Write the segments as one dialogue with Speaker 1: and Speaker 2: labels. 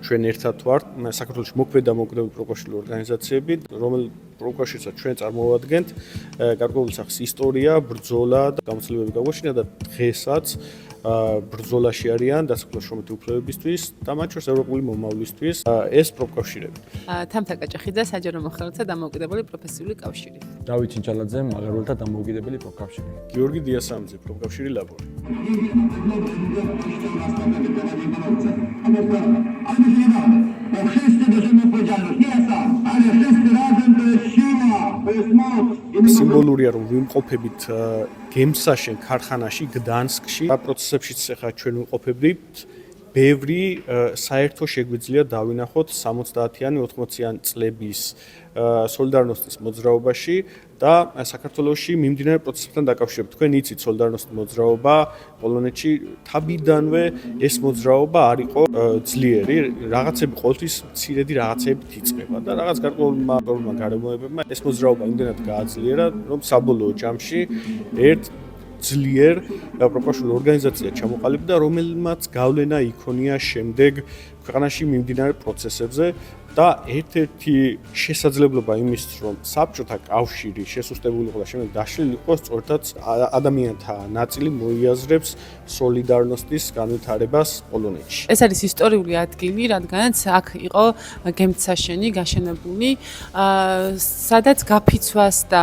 Speaker 1: ჩვენ ერთად ვართ საქართველოს მოქმედი დამოუკიდებელი პროკავშირული ორგანიზაციები, რომელიც პროკავშირსაც ჩვენ წარმოვადგენთ, გარკვეული სახის ისტორია, ბრძოლა და გამოცდილებები გაგვაშინა და დღესაც ბრძოლაში არიან დასაქმებულ შრომითი უფლებებისთვის და მათ შორის ევროპული მომავლისთვის ეს პროკავშირები.
Speaker 2: თამთა კაჭახიძე, საჯარო მოხელეთა დამოუკიდებელი პროფესიული კავშირი.
Speaker 3: დავით ჩინჩალაძე, მაღარველთა დამოუკიდებელი პროკავშირი.
Speaker 1: გიორგი დიასამიძე, პროკავშირი ლაბორი. სიმბოლურია რომ ვიმყოფებით გემსაშენ ქარხანაში გდანსკში და პროცესებშიც ახლა ჩვენ ვიმყოფებით ბევრი საერთო შეგვიძლია დავინახოთ 70-იანი 80-იანი წლების სოლიდარნოსტის მოძრაობაში და საქართველოში მიმდინარე პროცესებთან დაკავშირებით. თქვენ იცით სოლიდარნოსტის მოძრაობა პოლონეთში თავიდანვე ეს მოძრაობა არ იყო ძლიერი, რაღაცები ყოველთვის მცირედი რაღაცებით იწყება და რაღაც გარკვეულმა გარემოებებმა ეს მოძრაობა იმდენად გააძლიერა, რომ საბოლოო ჯამში ერთ ძლიერ პროფესიულ ორგანიზაციად ჩამოყალიბდა, რომელმაც გავლენა იქონია შემდეგ ქვეყანაში მიმდინარე პროცესებზე და ერთ-ერთი შესაძლებლობა იმის, რომ საბჭოთა კავშირი შესუსტებული იყო და შემდეგ დაშლილი იყო, სწორედაც ადამიანთა ნაწილი მოიაზრებს სოლიდარნოსტის განვითარებას პოლონეთში.
Speaker 2: ეს არის ისტორიული ადგილი, რადგანაც აქ იყო გემთსაშენი გაშენებული, სადაც გაფიცვას და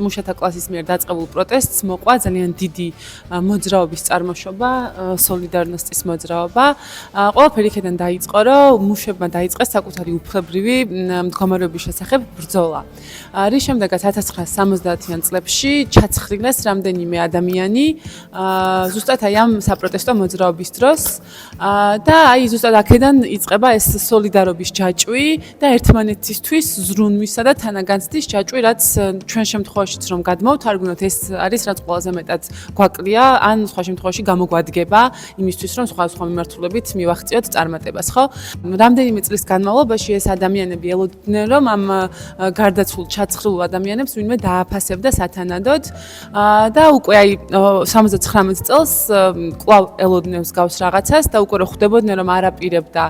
Speaker 2: მუშათა კლასის მიერ დაწყებულ პროტესტს მოყვა ძალიან დიდი მოძრაობის წარმოშობა, სოლიდარნოსტის მოძრაობა. ყველაფერი იქიდან დაიწყო, რომ მუშებმა დაიწყეს საკუთარი უფლებრივი მდგომარეობის შესახებ ბრძოლა. რის შემდეგაც 1970-იან წლებში ჩაცხრილეს რამდენიმე ადამიანი, ზუსტად აი ამ საპროტესტო მოძრაობის დროს და აი ზუსტად აქედან იწყება ეს სოლიდარობის ჯაჭვი და ერთმანეთისთვის ზრუნვისა და თანაგანცდის ჯაჭვი, რაც ჩვენ შემთხვევაშიც რომ გადმოვთარგმნოთ, ეს არის რაც ყველაზე მეტად გვაკლია, ან სხვა შემთხვევაში გამოგვადგება იმისთვის, რომ სხვა მიმართულებით მივახციოთ წარმატებას, ხო? რამდენიმე წლის განმავლობაში ეს ადამიანები ელოდნენ, რომ ამ გარდაცვლილ ჩაცხრილ ადამიანებს ვინმე დააფასებდა სათანადოდ და უკვე აი 79 წელს კვლავ ელოდნენ მსგავს რაღაცას და უკვე რო ხვდებოდნენ, რომ არ აპირებდა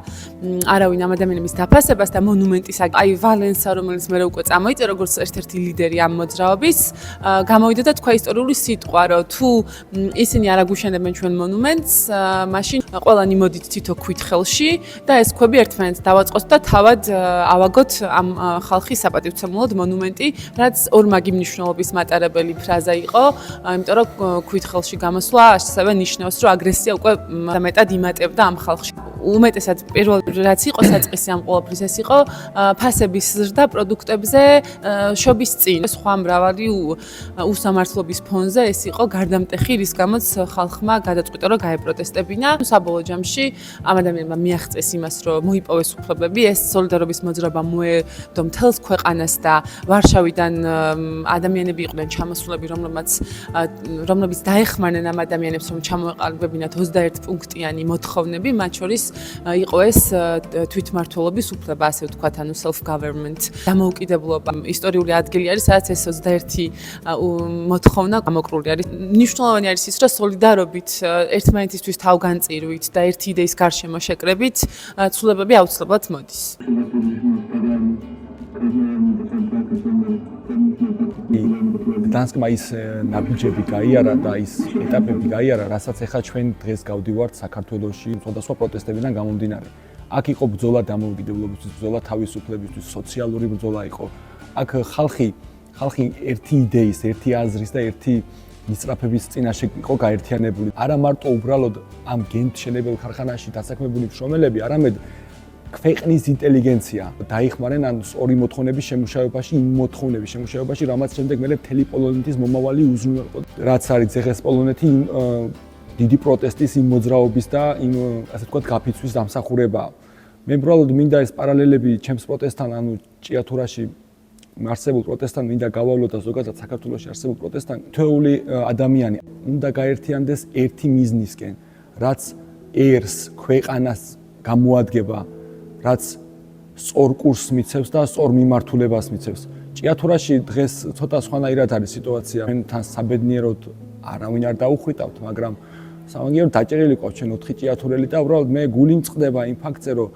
Speaker 2: არავინ ამ ადამიანების დაფასებას და მონუმენტის აი ვალენსა, რომელიც მე უკვე წამოიწე როგორც ერთ-ერთი ლიდერი ამ მოძრაობის, გამოვიდა და თქვა ისტორიული სიტყვა, რომ თუ ისინი არ აგუშენებენ ჩვენ მონუმენტს, მაშინ ყველანი მოდით თითო ქვით ხელში და ეს ქვები ერთმანეთს დავაწყოთ და თავად ავაგოთ ამ ხალხის საპატივცემულოდ მონუმენტი, რაც ორმაგი მნიშვნელობის მატარებელი ფრაზა იყო, იმიტომ რომ ქვით ხელში გამოსვლა ასევე ნიშნავს, რომ აგრესია უკვე მეტად იმატებდა ამ ხალხში. უმეტესად პირველ რაც იყო საწყისი ამ ყოველფრის ეს იყო ფასების ზრდა პროდუქტებზე შობის წინ. სხვა მრავალი უსამართლობის ფონზე ეს იყო გარდამტეხი, რის გამოც ხალხმა გადაწყვიტა, რომ გაეპროტესტებინა. საბოლოო ჯამში ამ ადამიანმა მიაღწეს იმას, რომ მოიპოვეს უფლებები, ეს სოლიდარობის მოძრაობა მოედო მთელს ქვეყანას და ვარშავიდან ადამიანები იყვნენ ჩამოსულები, რომლებიც დაეხმარნენ ამ ადამიანებს, რომ ჩამოეყალიბებინათ 21 პუნქტიანი მოთხოვნები, მათ შორის იყო ეს თვითმმართველობის უფლება, ასე ვთქვათ, ანუ self government, დამოუკიდებლობა. ისტორიული ადგილი არის, სადაც ეს 21 მოთხოვნა გამოკრული არის. მნიშვნელოვანი არის ის, რომ სოლიდარობით, ერთმანეთისთვის თავგანწირვით და ერთი იდეის გარშემო შეკრებით, ცვლილებები აუცილებლად მოდის.
Speaker 3: გდანსკმა ის ნაბიჯები გაიარა და ის ეტაპები გაიარა, რასაც ახლა ჩვენ დღეს გავდივართ საქართველოში სხვადასხვა პროტესტებიდან გამომდინარე. აქ იყო ბრძოლა დამოუკიდებლობისთვის, ბრძოლა თავისუფლებისთვის, სოციალური ბრძოლა იყო. აქ ხალხი ერთი იდეის, ერთი აზრის და ერთი მისწრაფების წინაშე იყო გაერთიანებული. არა მარტო უბრალოდ ამ გემთშენებელ ქარხანაში დასაქმებული მშრომელები, არამედ ქვეყნის ინტელიგენცია დაიხმარენ ან ორი მოთხოვნების შემუშავებაში, იმ მოთხოვნების შემუშავებაში, რამაც შემდეგ მე მთელი პოლონეთის მომავალი უზრუნველყო. რაც არის ეხეს პოლონეთი დიდი პროტესტის, იმ მოძრაობის და იმ ასე ვთქვათ გაფიცვის დამსახურებაა. მე უბრალოდ მინდა ეს პარალელები ჩემს პროტესტთან, ანუ ჭიათურაში არსებულ პროტესტთან მინდა გავავლოთ და ზოგადად საქართველოში არსებულ პროტესტთან თითოეული ადამიანი უნდა გაერთიანდეს ერთი მიზნისკენ, რაც ერს ქვეყანას გამოადგება, რაც სწორ კურსს მიცევს და სწორ მიმართულებას მიცევს. ჭიათურაში დღეს ცოტა სხვანაირად არის სიტუაცია. ჩვენთან საბედნიეროდ არავინ არ დაუხვიტავთ, მაგრამ სამაგიეროდ დაჭერილი ყავს ჩვენ 4 ჭიათურელი და უბრალოდ მე გული მწყდება იმ ფაქტზე, რომ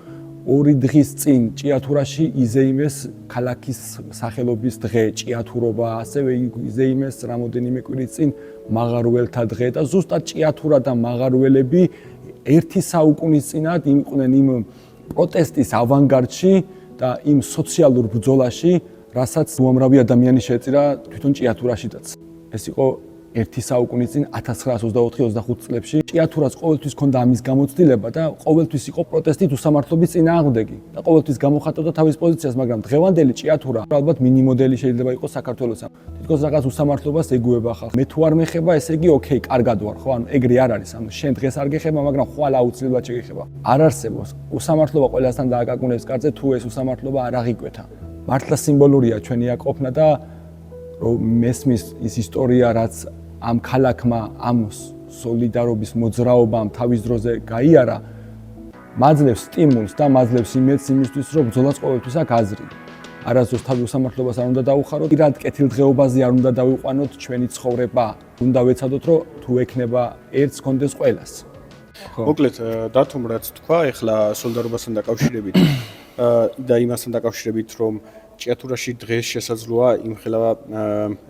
Speaker 3: 2 დღის წინ ჭიათურაში იზეიმეს ქალაქის სახელობის დღე, ჭიათურობა, ასევე იზეიმეს რამოდენიმე კვირის წინ მაღარველთა დღე და ზუსტად ჭიათურა და მაღარველები 1 საუკუნის წინათ იყვნენ იმ პროტესტის ავანგარდში და იმ სოციალურ ბრძოლაში, რასაც უამრავი ადამიანი შეეწირა თვითონ ჭიათურაშიც. ეს იყო 1 საუკუნის წინ 1924-25 წლებში. ჭიათურას ყოველთვის ჰქონდა ამის გამოცდილება და ყოველთვის იყო პროტესტით უსამართლობის წინააღმდეგი და ყოველთვის გამოხატავდა თავის პოზიციას, მაგრამ დღევანდელი ჭიათურა ალბათ მინიმოდელი შეიძლება იყოს საქართველოსა. თითქოს რაღაც უსამართლობას ეგუება ხალხს. მე თუ არ მეხება, ესე იგი ოკეი, კარგად ვარ, ხო? ანუ ეგრე არ არის. ანუ შენ დღეს არ გეხება, მაგრამ ხვალ აუცილებლად შეგეხება. არ არსებობს უსამართლობა ყველასთან დააკაკუნებს კარზე, თუ ეს უსამართლობა არ აღიკვეთა. მართლა სიმბოლურია ჩვენი აქ ყოფნა და რომ მესმის ის ისტორია, რაც ამ ქალაქმა, ამ სოლიდარობის მოძრაობამ თავის დროზე გაიარა, მაძლევს სტიმულს და მაძლევს იმედს იმისთვის, რომ ბრძოლას ყოველთვის აქვს აზრი. არასდროს თავის უსამართლობას არ უნდა დაუხაროთ, პირად კეთილდღეობაზე არ უნდა დავიყვანოთ ჩვენი ცხოვრება. უნდა ვეცადოთ, რომ თუ ექნება ერთს, კონდეს ყველას.
Speaker 1: მოკლედ, დათომ რაც თქვა, ეხლა სოლიდარობასთან დაკავშირებით და იმასთან დაკავშირებით, რომ ჭიათურაში დღეს შესაძლოა იმხელა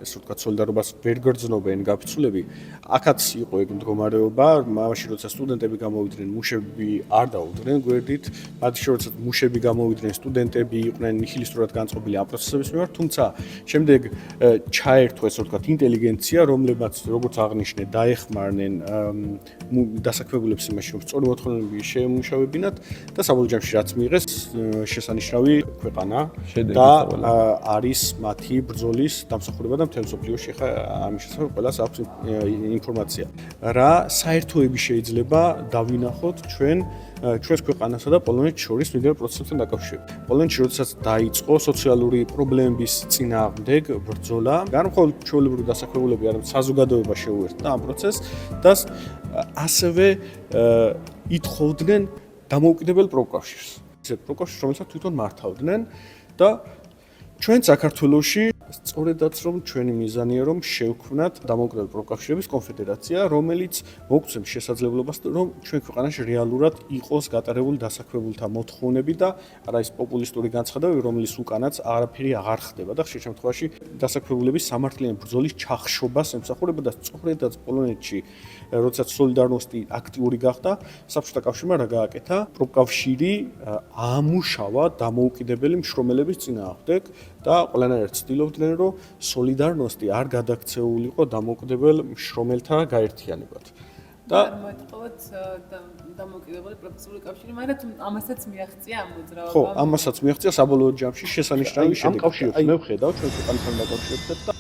Speaker 1: ესე ვთქვათ სოლიდარობას ვერ გრძნობენ გაფიცულები. აქაც იყო ეგ მდგომარეობა, მაშინ როცა სტუდენტები გამოვიდნენ, მუშები არ დაუდგნენ გვერდით, მაშინ როცა მუშები გამოვიდნენ, სტუდენტები იყვნენ ნიჰილისტურად განწყობილი ამ პროცესების მიმართ, თუმცა შემდეგ ჩაერთო ესე ვთქვათ ინტელიგენცია, რომლებმაც როგორც აღნიშნე, დაეხმარნენ დასაქმებულებს იმაში, რომ სწორი მოთხოვნები შეემუშავებინათ და საბოლოო ჯამში რაც მიიღეს შესანიშნავი ქვეყანა და არის მათი ბრძოლის დამსახურება და მთელ მსოფლიოში ხა ამის შესახებ ყველას აქვს ინფორმაცია. რა საერთოები შეიძლება დავინახოთ ჩვენს ქვეყანასა და პოლონეთს შორის მდიდარ პროცესებთან დაკავშირებით. პოლონეთში როდესაც დაიწყო სოციალური პრობლემების წინააღმდეგ ბრძოლა, არ მხოლოდ ჩვეულებრივი დასაქმებულები, არამედ საზოგადოება შეუერთდა ამ პროცესს და ასევე ითხოვდნენ დამოუკიდებელ პროკავშირს. ისეთ პროკავშირს, რომელსაც თვითონ მართავდნენ და ჩვენ საქართველოში სწორედაც რომ ჩვენი მიზანია რომ შევქმნათ დამოუკიდებელ პროკავშირების კონფედერაცია, რომელიც მოგცემს შესაძლებლობას რომ ჩვენ ქვეყანაში რეალურად იყოს გატარებული დასაქმებულთა მოთხოვნები და არა ის პოპულისტური განცხადებები, რომლის უკანაც არაფერი აღარ ხდება და ხშირ შემთხვევაში დასაქმებულების სამართლიანი ბრძოლის ჩახშობას ემსახურება და სწორედაც პოლონეთში როდესაც სოლიდარნოსტი აქტიური გახდა, საბჭოთა კავშირმა რა გააკეთა? პროკავშირი აამუშავა დამოუკიდებელი მშრომელების წინააღმდეგ და ყველანაირად ცდილობდნენ, რომ სოლიდარნოსტი არ გადაქცეულიყო დამოუკიდებელ მშრომელთა გაერთიანებად. და
Speaker 2: მოეთხოვოთ დამოუკიდებელი პროფესიული კავშირი, მაგრამ ამასაც მიაღწია ამ მოძრაობამ.
Speaker 1: ხო, ამასაც მიაღწია საბოლოო ჯამში შესანიშნავი შედეგი. ამ კავშირს მე ვხედავ ჩვენ ქვეყანასთან დაკავშირებით და